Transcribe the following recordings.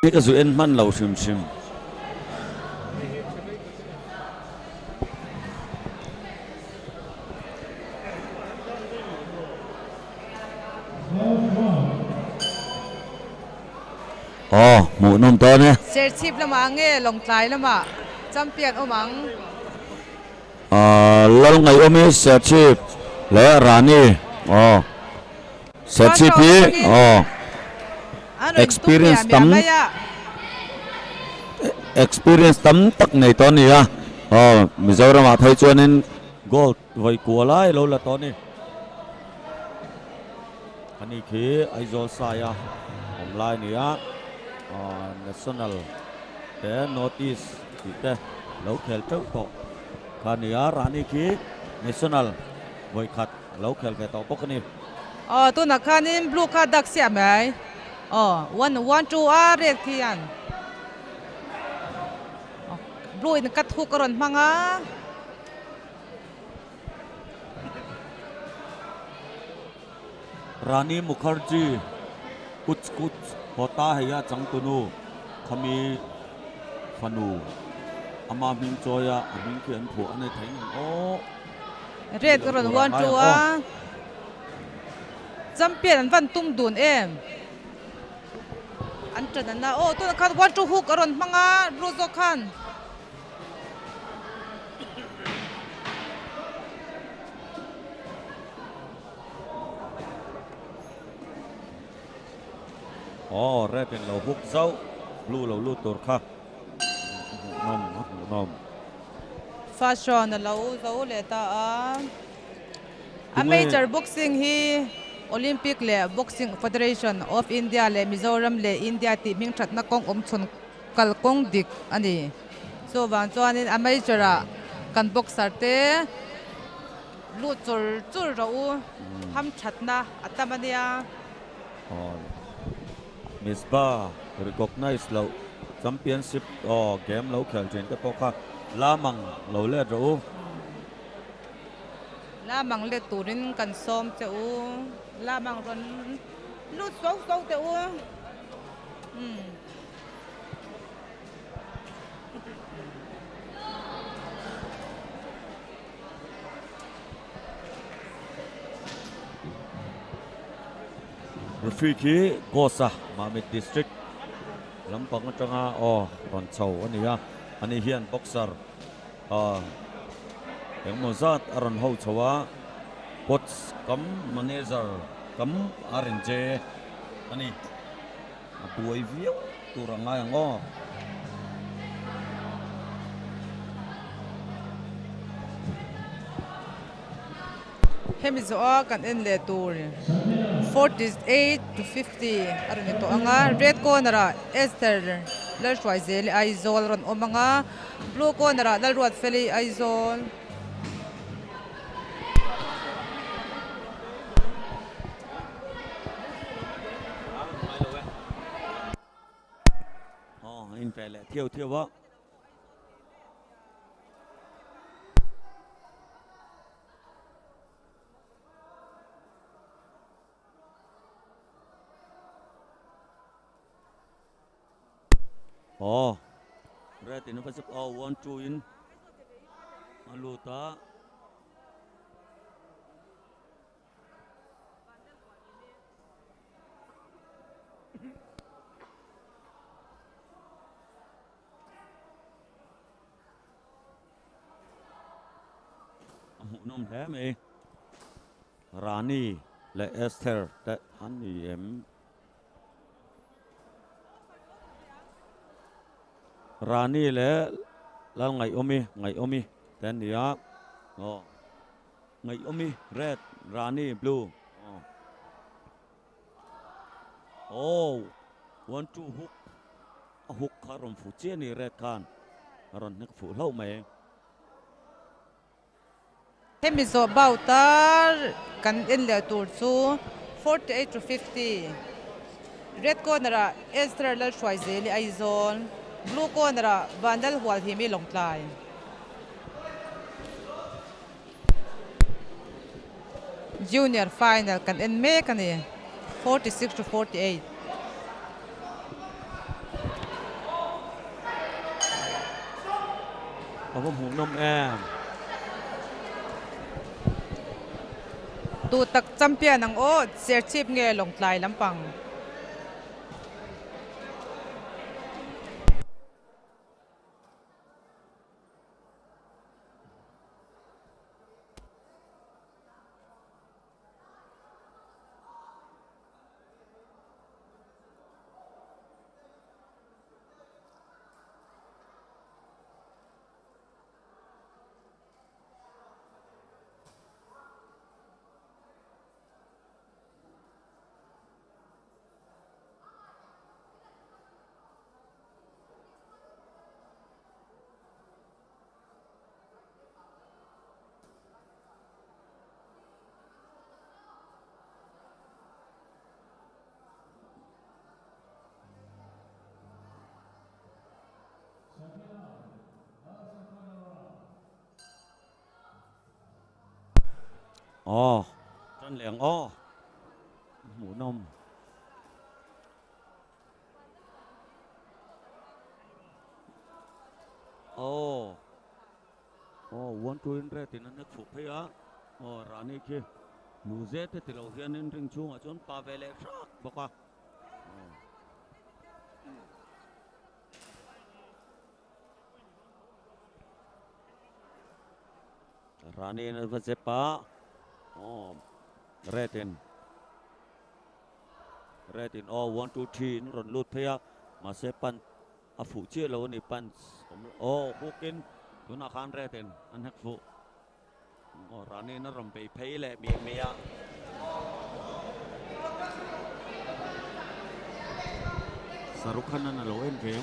นี่ก็สุเอ็นมันเราชิมอ๋อหมูนุ่มตัวเนี่ยSerchhip lama nge Lawngtlai lama champion omang Lalngaihawmi Serchhip และ Rani อ๋อ Serchhip นี่อ๋อ experience ตั้มตักในตอนนี้อ่ะอ๋อมิจฉาระมาไทยจวนนั้น gold ไว้กลัวไล่เราละตอนนี้อันนี้คือไอโซลสายของไลน์นี่อ่ะnational แต่ notice ที่แต่เราเขลเจ้าต่อคันนี้ร้านนี้คือ national ไว้ขัดเราเขลไปต่อปกนี้ตัวนักขันนี่ blue card ดักเสียไหมone twoเรียกที่อัน blue นี่กัดทุกกรอนมังRani Mukherjee कुछ होता है या चंगतुनु खमी फनु अमा मिंग जोया अमिंग के अनफो अने थाइन ओ red करण one two champion van tum dun an chen na to khan one two hook kरण manga rozo khan red เป็นเราบุกเจ้า blue เราลูตัวค่ะนม fashion เราเจ้าเลต้าamateur boxing hi Olympic le boxing federation of India le Mizoram le India ti ming that na kong chun kal kong dik ani so wan chuan in amateur kan boxer te lu chur ro ham thatna atamania Misbah recognize เรา championship game เราแข่งเจนก็พอค่ะลามังเราเล่นรู้ลามังเล่นตูรินกันซ้อมเจ้าลามังรอนลุดโซ่เจ้าRafiki Gosa Mamit District ลำปางจังรอนเชาอันนี้เฮียนบ็อกเซอร์อย่างโมซาดอรันเฮาชวาโค้ชกัมมาเนเจอร์กัมอาร์เอ็นเจอันนี้ตัวอีวิวตัวรังไงเฮมิโซอากันเอ็นเลตูร์48 to 50 aron ito anga red ko nara Esther Lalshwaizel Aizol ron o mga blue ko nara Lalruat Feli Aizol in pele เที่ยววะred in pasok one two in aluta nôm thế mày Raniและ Esther แต่อันนี้Rani และ Lalngaihawmi แต่นี่Lalngaihawmi red Rani blue one two hook karom fu chia ni red kan aron nak fu lau mai Hemizo bautar kan in le tur chu 48 to 50 red ko nara Esther Lalshwaizel Aizol blue ko nara Vandal Hual Himi Lawngtlai junior final kan in me kan 46 to 48 ở hôm hùng nôm em tu tak champion ang o Serchhip nge Lawngtlai lampang chân lẻng mũ nôm one two in re tin anh chụp thấy á Rani kia lú dễ thế thì lâu hiện in ring chung ở chốn pa về lệ sắc bọc à Rani nó vẫn xếp pa Retin one two three nó rồi lút thấy á mà xếp pan à phụ chia lâu này pan hookin tu nak kan Retin anh hắc phụ Rani nó rầm bị thấy lệ miệng mía Sarukhan na naloen kaya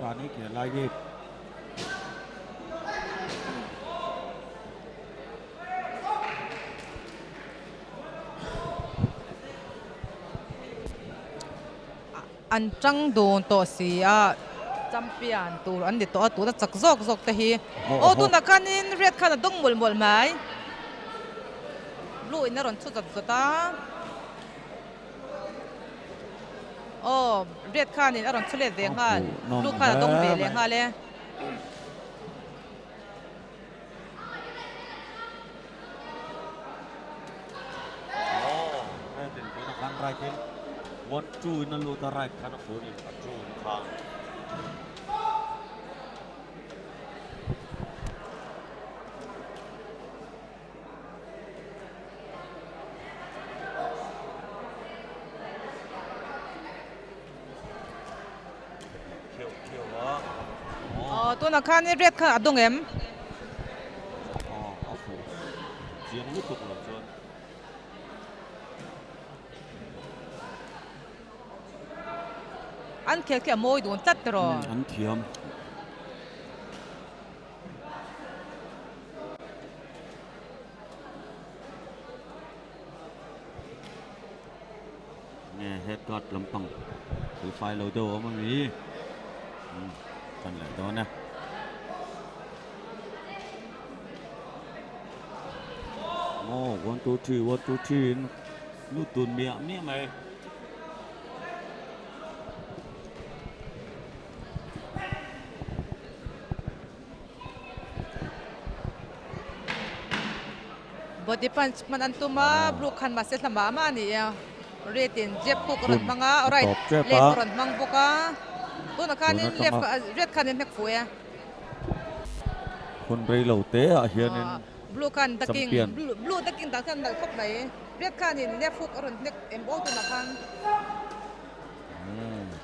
Rani kaya lagi an trăng đồn to si a champion tu an dit to tu na chak zok te hi tu na kanin red khana dong mol mai blue in ron chu ta red khanin aron chule ve ngal blue khana dong ve le ngale Retin tu nak kan right in one two na lu ta right kan aku ni two khang tu na kanin red khana dong em aku jiang lu tu kalau jual an khe moi don tat ro anh thiam nghe hết gọt lắm bằng từ phai lâu đồ mà nghĩ cần lại đó nè one two three lu tuần miệng mày body punch man antuma blue khan ma se hlama ma ni retin jeb ko ron manga right left ron mang boka tu na khanin left red khanin nek fuyaคนเรlâu tế à hiện nên blue khan taking blue taking ta khan dal khop dai red khanin left hook ron nek em o tu na khan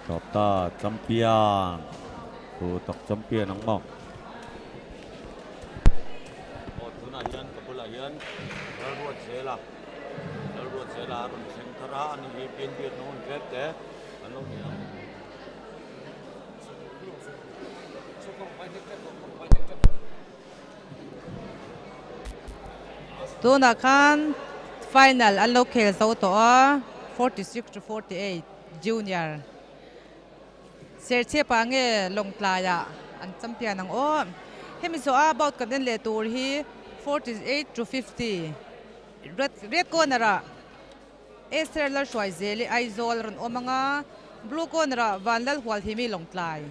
top ta champion tu top champion ang mo tu na yan kapula yan lalruat sela ron sentara ani hipin non kete ano niya tu na khan final an lo khel zo to 46-48 junior Serchhip nge Lawngtlai an champion ang hemi so about kan le tur hi 48-50 red corner Estrella Schweizeli Aizol ron omanga blue corner Vanlal Hwal himi Lawngtlai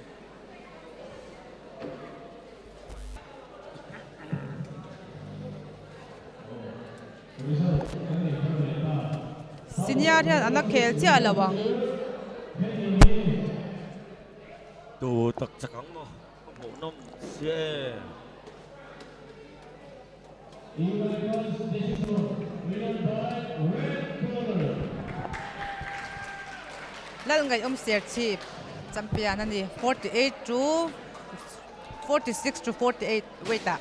senior hian ana khel chi alawang tu tak chakang mo mo nom se Lalngaihawmi Serchhip champion ani 46 to 48 waita